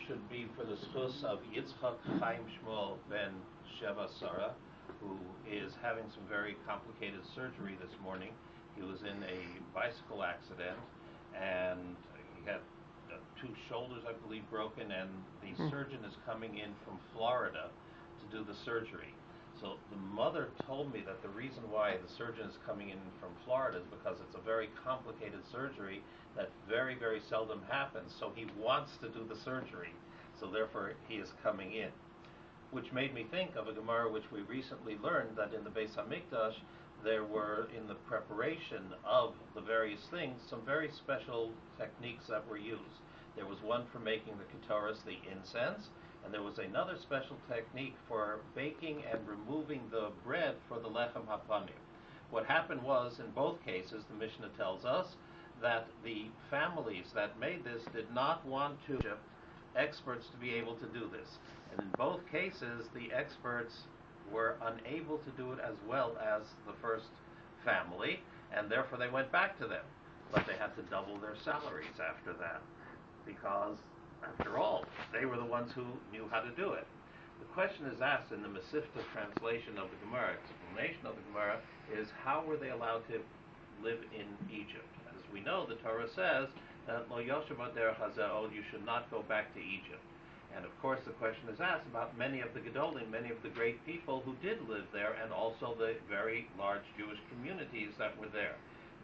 should be for the schus of Yitzchak Chaim Shmuel ben Sheva Sarah, who is having some very complicated surgery this morning. He was in a bicycle accident, and he had two shoulders, I believe, broken, and the surgeon is coming in from Florida to do the surgery. So the mother told me that the reason why the surgeon is coming in from Florida is because it's a very complicated surgery that very, very seldom happens. So he wants to do the surgery, so therefore he is coming in. Which made me think of a Gemara which we recently learned, that in the Beis Hamikdash there were, in the preparation of the various things, some very special techniques that were used. There was one for making the ketores, the incense, and there was another special technique for baking and removing the bread for the lechem hapanim. What happened was, in both cases, the Mishnah tells us that the families that made this did not want experts to be able to do this. And in both cases, the experts were unable to do it as well as the first family, and therefore they went back to them. But they had to double their salaries after that, because, after all, they were the ones who knew how to do it. The question is asked in the Mesivta translation of the Gemara, explanation of the Gemara, is how were they allowed to live in Egypt? As we know, the Torah says that Lo Yoshev Derech Hazeh, you should not go back to Egypt. And of course the question is asked about many of the Gedolim, many of the great people who did live there, and also the very large Jewish communities that were there.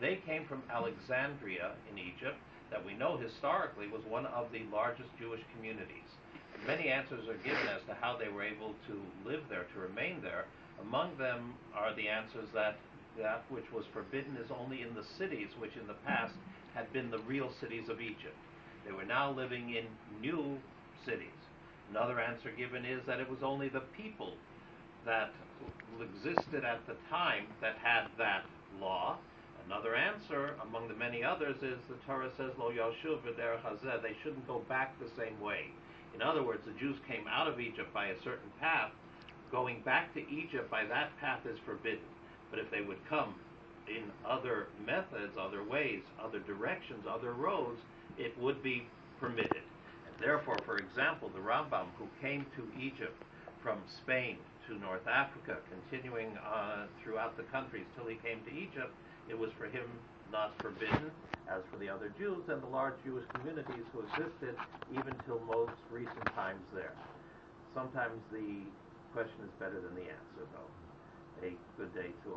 They came from Alexandria in Egypt, that we know historically was one of the largest Jewish communities. And many answers are given as to how they were able to live there, to remain there. Among them are the answers that which was forbidden is only in the cities which in the past had been the real cities of Egypt. They were now living in new cities. Another answer given is that it was only the people that existed at the time that had that law. Another answer, among the many others, is the Torah says, Lo Yoshuv V'derech Hazeh, they shouldn't go back the same way. In other words, the Jews came out of Egypt by a certain path. Going back to Egypt by that path is forbidden. But if they would come in other methods, other ways, other directions, other roads, it would be permitted. And therefore, for example, the Rambam, who came to Egypt from Spain to North Africa, continuing throughout the countries till he came to Egypt, it was for him not forbidden, as for the other Jews and the large Jewish communities who existed even till most recent times there. Sometimes the question is better than the answer, though. A good day to all.